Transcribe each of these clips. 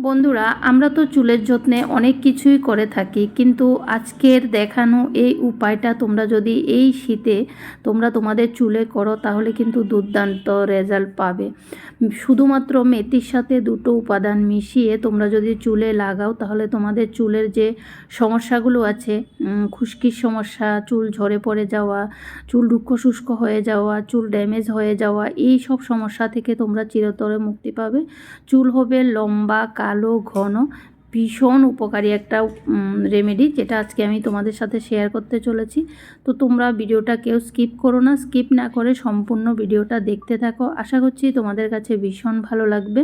বন্ধুরা, আমরা তো চুলের যত্নে অনেক কিছুই করে থাকি, কিন্তু আজকের দেখানো এই উপায়টা তোমরা যদি এই শীতে তোমরা তোমাদের চুলে করো তাহলে কিন্তু দুর্দান্ত রেজাল্ট পাবে। শুধুমাত্র মেথির সাথে দুটো উপাদান মিশিয়ে তোমরা যদি চুলে লাগাও তাহলে তোমাদের চুলের যে সমস্যাগুলো আছে, খুশকির সমস্যা, চুল ঝরে পড়ে যাওয়া, চুল রুক্ষ শুষ্ক হয়ে যাওয়া, চুল ড্যামেজ হয়ে যাওয়া, এই সব সমস্যা থেকে তোমরা চিরতরে মুক্তি পাবে। চুল হবে লম্বা, কালো, ঘন। ভীষণ উপকারী একটা রেমেডি, যেটা আজকে আমি তোমাদের সাথে শেয়ার করতে চলেছি। তো তোমরা ভিডিওটা কেউ স্কিপ করো না, স্কিপ না করে সম্পূর্ণ ভিডিওটা দেখতে থাকো। আশা করছি তোমাদের কাছে ভীষণ ভালো লাগবে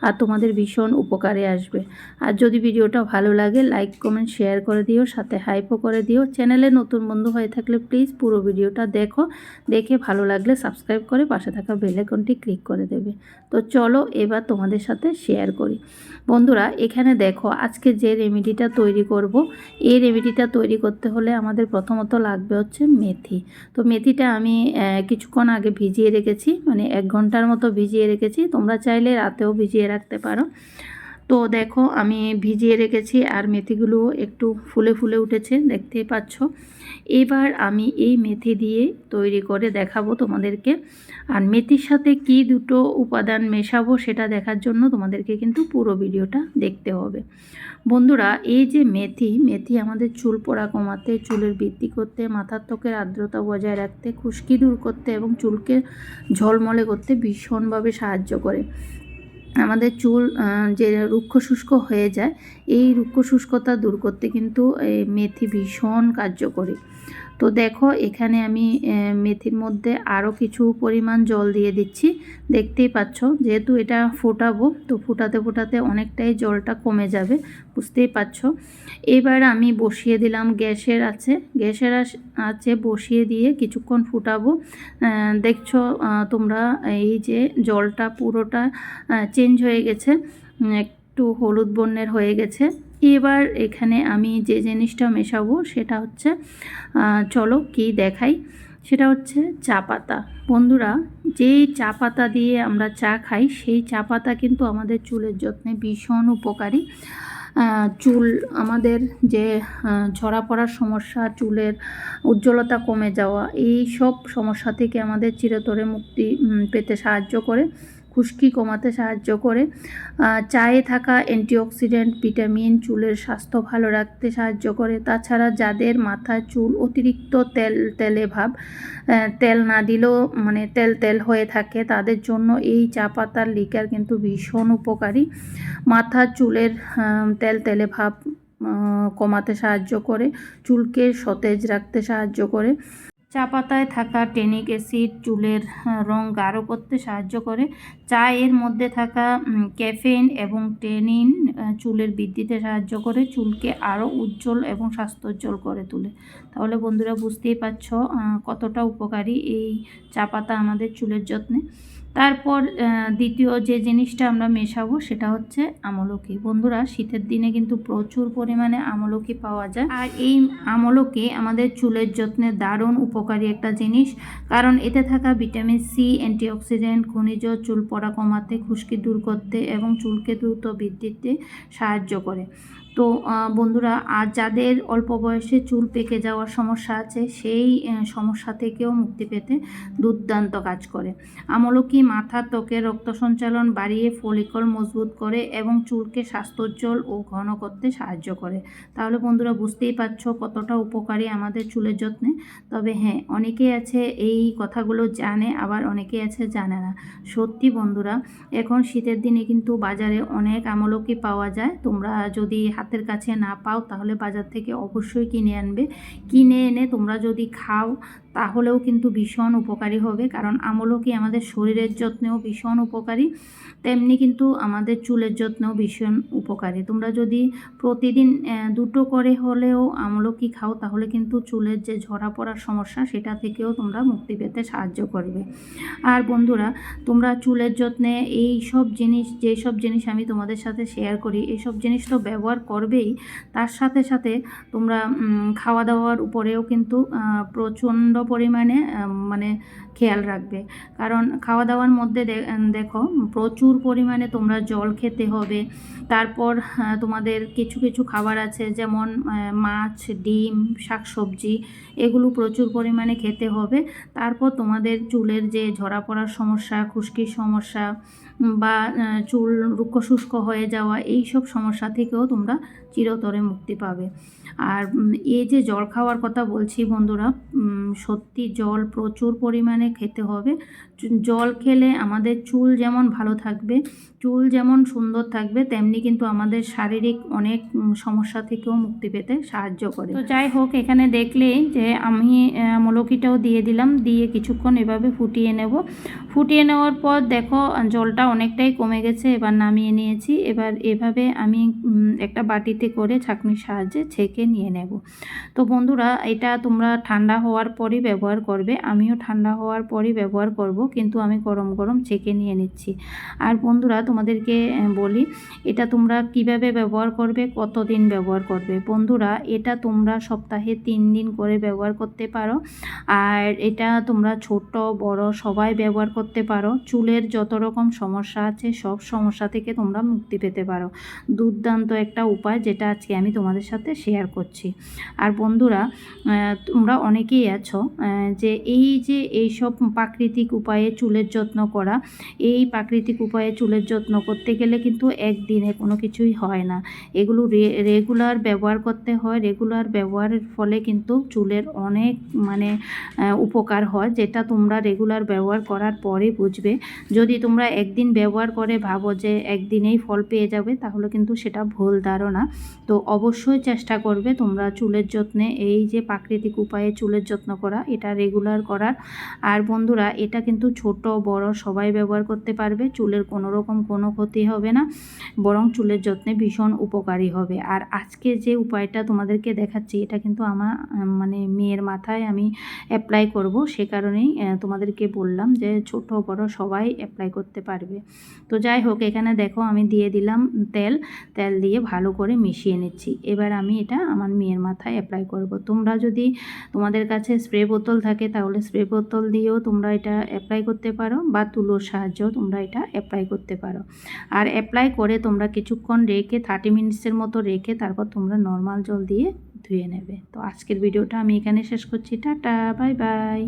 আর তোমাদের ভীষণ উপকারে আসবে। আর যদি ভিডিওটা ভালো লাগে লাইক কমেন্ট শেয়ার করে দিও, সাথে হাইপও করে দিও। চ্যানেলে নতুন বন্ধু হয়ে থাকলে প্লিজ পুরো ভিডিওটা দেখো, দেখে ভালো লাগলে সাবস্ক্রাইব করে পাশে থাকা বেল আইকনটি ক্লিক করে দেবে। তো চলো এবার তোমাদের সাথে শেয়ার করি। বন্ধুরা, এখানে দেখো আজকে যে রেমেডিটা তৈরি করব, এই রেমেডিটা তৈরি করতে হলে আমাদের প্রথমত লাগবে হচ্ছে মেথি। তো মেথিটা আমি কিছুক্ষণ আগে ভিজিয়ে রেখেছি, মানে 1 ঘন্টার মতো ভিজিয়ে রেখেছি। তোমরা চাইলে রাতেও ভিজিয়ে রাখতে পারো। তো দেখো আমি ভিজিয়ে রেখেছি আর মেথিগুলো একটু ফুলে ফুলে উঠেছে, দেখতেই পাচ্ছ। এবার আমি এই মেথি দিয়ে তৈরি করে দেখাবো তোমাদেরকে। আর মেথির সাথে কি দুটো উপাদান মেশাবো সেটা দেখার জন্য তোমাদেরকে কিন্তু পুরো ভিডিওটা দেখতে হবে। বন্ধুরা, এই যে মেথি আমাদের চুল পড়া কমাতে, চুলের বৃদ্ধি করতে, মাথার ত্বকের আর্দ্রতা বজায় রাখতে, খুশকি দূর করতে এবং চুলকে ঝলমলে করতে ভীষণভাবে সাহায্য করে। আমাদের চুল যে রুক্ষ শুষ্ক হয়ে যায়, এই রুক্ষ শুষ্কতা দূর করতে কিন্তু এই মেথি ভীষণ কার্যকরী। তো দেখো এখানে আমি মেথির মধ্যে আরও কিছু পরিমাণ জল দিয়ে দিচ্ছি, দেখতেই পাচ্ছ। যেহেতু এটা ফোটাবো, তো ফোটাতে ফোটাতে অনেকটাই জলটা কমে যাবে, বুঝতেই পারছ। এবার আমি বসিয়ে দিলাম গ্যাসের আছে বসিয়ে দিয়ে কিছুক্ষণ ফুটাবো। দেখছো তোমরা এই যে জলটা পুরোটা চেঞ্জ হয়ে গেছে, একটু হলুদ বর্ণের হয়ে গেছে। এবার এখানে আমি যে জিনিসটা মেশাবো সেটা হচ্ছে, চলো কি দেখাই, সেটা হচ্ছে চা পাতা। বন্ধুরা, যেই চা পাতা দিয়ে আমরা চা খাই সেই চা পাতা কিন্তু আমাদের চুলের যত্নে ভীষণ উপকারী। চুল আমাদের যে ঝরা পড়ার সমস্যা, চুলের উজ্জ্বলতা কমে যাওয়া, এই সব সমস্যা থেকে আমাদের চিরতরে মুক্তি পেতে সাহায্য করে, খুশকি কমাতে সাহায্য করে। চায়ে থাকা অ্যান্টিঅক্সিডেন্ট, ভিটামিন চুলের স্বাস্থ্য ভালো রাখতে সাহায্য করে। তাছাড়া যাদের মাথায় চুল অতিরিক্ত তেলে ভাব, তেল না দিলেও মানে তেল হয়ে থাকে, তাদের জন্য এই চা পাতার লিকার কিন্তু ভীষণ উপকারী। মাথার চুলের তেলে ভাব কমাতে সাহায্য করে, চুলকে সতেজ রাখতে সাহায্য করে। চা পাতায় থাকা ট্যানিক অ্যাসিড চুলের রং গাঢ় করতে সাহায্য করে। চায়ের মধ্যে থাকা ক্যাফেইন এবং ট্যানিন চুলের বৃদ্ধিতে সাহায্য করে, চুলকে আরও উজ্জ্বল এবং স্বাস্থ্যোজ্জ্বল করে তোলে। তাহলে বন্ধুরা বুঝতেই পারছ কতটা উপকারী এই চা পাতা আমাদের চুলের যত্নে। তারপর দ্বিতীয় যে জিনিসটা আমরা মেশাবো সেটা হচ্ছে আমলকি। বন্ধুরা, শীতের দিনে কিন্তু প্রচুর পরিমাণে আমলকি পাওয়া যায়, আর এই আমলকি আমাদের চুলের যত্নে দারুণ উপকারী একটা জিনিস, কারণ এতে থাকা ভিটামিন সি, অ্যান্টিঅক্সিডেন্ট, খনিজ চুল পড়া কমাতে, খুশকি দূর করতে এবং চুলকে দ্রুত বৃদ্ধিতে সাহায্য করে। তো বন্ধুরা, আর যাদের অল্প বয়সে চুল পেকে যাওয়ার সমস্যা আছে, সেই সমস্যা থেকেও মুক্তি পেতে দুর্দান্ত কাজ করে। আমলকি মাথার ত্বকের রক্ত সঞ্চালন বাড়িয়ে ফলিকল মজবুত করে এবং চুলকে স্বাস্থ্যোজ্জ্বল ও ঘন করতে সাহায্য করে। তাহলে বন্ধুরা বুঝতেই পারছো কতটা উপকারী আমাদের চুলের যত্নে। তবে হ্যাঁ, অনেকেই আছে এই কথাগুলো জানে, আবার অনেকেই আছে জানে না। সত্যি বন্ধুরা, এখন শীতের দিনে কিন্তু বাজারে অনেক আমলকি পাওয়া যায়। তোমরা যদি হাতের কাছে না পাও তাহলে বাজার থেকে অবশ্যই কিনে আনবে। কিনে এনে তোমরা যদি খাও তাহলেও কিন্তু ভীষণ উপকারী হবে, কারণ আমলকি আমাদের শরীরের যত্নেও ভীষণ উপকারী, তেমনি কিন্তু আমাদের চুলের যত্নেও ভীষণ উপকারী। তোমরা যদি প্রতিদিন দুটো করে হলেও আমলকি খাও তাহলে কিন্তু চুলের যে ঝরা পড়ার সমস্যা সেটা থেকেও তোমরা মুক্তি পেতে সাহায্য করবে। আর বন্ধুরা, তোমরা চুলের যত্নে এই সব জিনিস, যেসব জিনিস আমি তোমাদের সাথে শেয়ার করি, এইসব জিনিস তো ব্যবহার করবেই, তার সাথে সাথে তোমরা খাওয়া দাওয়ার উপরেও কিন্তু প্রচণ্ড পরিমাণে মানে খেয়াল রাখবে। কারণ খাওয়া দাওয়ার মধ্যে দেখো প্রচুর পরিমাণে তোমরা জল খেতে হবে। তারপর তোমাদের কিছু কিছু খাবার আছে, যেমন মাছ, ডিম, শাকসবজি, এগুলো প্রচুর পরিমাণে খেতে হবে। তারপর তোমাদের চুলের যে ঝরা পড়ার সমস্যা, খুশকির সমস্যা বা চুল রুক্ষ শুষ্ক হয়ে যাওয়া, এই সব সমস্যা থেকেও তোমরা চিরতরে মুক্তি পাবে। আর এই যে জল খাওয়ার কথা বলছি বন্ধুরা, সত্যি জল প্রচুর পরিমাণে খেতে হবে। জল খেলে আমাদের চুল যেমন ভালো থাকবে, চুল যেমন সুন্দর থাকবে, তেমনি কিন্তু আমাদের শারীরিক অনেক সমস্যা থেকেও মুক্তি পেতে সাহায্য করে। তো যাই হোক, এখানে দেখলেই যে আমি আমলকিটাও দিয়ে দিলাম, দিয়ে কিছুক্ষণ এভাবে ফুটিয়ে নেব। ফুটিয়ে নেওয়ার পর দেখো জলটা অনেকটাই কমে গেছে, এবার নামিয়ে নিয়েছি। এবার এভাবে আমি একটা বাটিতে করে ছাঁকনির সাহায্যে ছেঁকে নিয়ে নেব। তো বন্ধুরা, এটা তোমরা ঠান্ডা হওয়ার পরই ব্যবহার করবে। আমিও ঠান্ডা হওয়ার পরই ব্যবহার করব, কিন্তু আমি গরম গরম ছেঁকে নিয়ে নিচ্ছি। আর বন্ধুরা, তোমাদেরকে বলি এটা তোমরা কিভাবে ব্যবহার করবে, কতদিন ব্যবহার করবে। বন্ধুরা, এটা তোমরা সপ্তাহে 3 দিন করে ব্যবহার করতে পারো। আর এটা তোমরা ছোট বড় সবাই ব্যবহার করতে পারো। চুলের যত রকম সমস্যা আছে সব সমস্যা থেকে তোমরা মুক্তি পেতে পারো। দুর্দান্ত একটা উপায়, যেটা আজকে আমি তোমাদের সাথে শেয়ার করছি। আর বন্ধুরা, তোমরা অনেকেই আছো যে এইসব প্রাকৃতিক উপায়ে চুলের যত্ন করা, এই প্রাকৃতিক উপায়ে চুলের যত্ন করতে গেলে কিন্তু একদিনে কোনো কিছুই হয় না। এগুলো রেগুলার ব্যবহার করতে হয়। রেগুলার ব্যবহারের ফলে কিন্তু চুলের অনেক মানে উপকার হয়, যেটা তোমরা রেগুলার ব্যবহার করার পরে বুঝবে। যদি তোমরা একদিন ব্যবহার করে ভাবো যে একদিনেই ফল পেয়ে যাবে, তাহলে কিন্তু সেটা ভুল ধারণা। তো অবশ্যই চেষ্টা করবে তোমরা চুলের যত্নে এই যে প্রাকৃতিক উপায়ে চুলের যত্ন করা, এটা রেগুলার করার। আর বন্ধুরা, এটা কিন্তু ছোট বড় সবাই ব্যবহার করতে পারবে। চুলের কোনো রকম কোনো ক্ষতি হবে না, বরং চুলের যত্নে ভীষণ উপকারী হবে। আর আজকে যে উপায়টা তোমাদেরকে দেখাচ্ছি, এটা কিন্তু আমার মানে মেয়ের মাথায় আমি অ্যাপ্লাই করব, সে কারণেই তোমাদেরকে বললাম যে ছোট বড় সবাই অ্যাপ্লাই করতে পারবে। তো যাই হোক, এখানে দেখো আমি দিয়ে দিলাম তেল দিয়ে ভালো করে মিশিয়ে নিচ্ছি। এবার আমি এটা আমার মেয়ের মাথায় অ্যাপ্লাই করব। তোমরা যদি তোমাদের কাছে স্প্রে বোতল থাকে, তাহলে স্প্রে বোতল দিয়েও তোমরা এটা অ্যাপ্লাই করতে পারো, বা তুলোর সাহায্যেও তোমরা এটা অ্যাপ্লাই করতে পারো। আর অ্যাপ্লাই করে তোমরা কিছুক্ষণ রেখে 30 মিনিটসের মতো রেখে তারপর তোমরা নর্মাল জল দিয়ে ধুয়ে নেবে। তো আজকের ভিডিওটা আমি এখানে শেষ করছি। Tata, bye bye.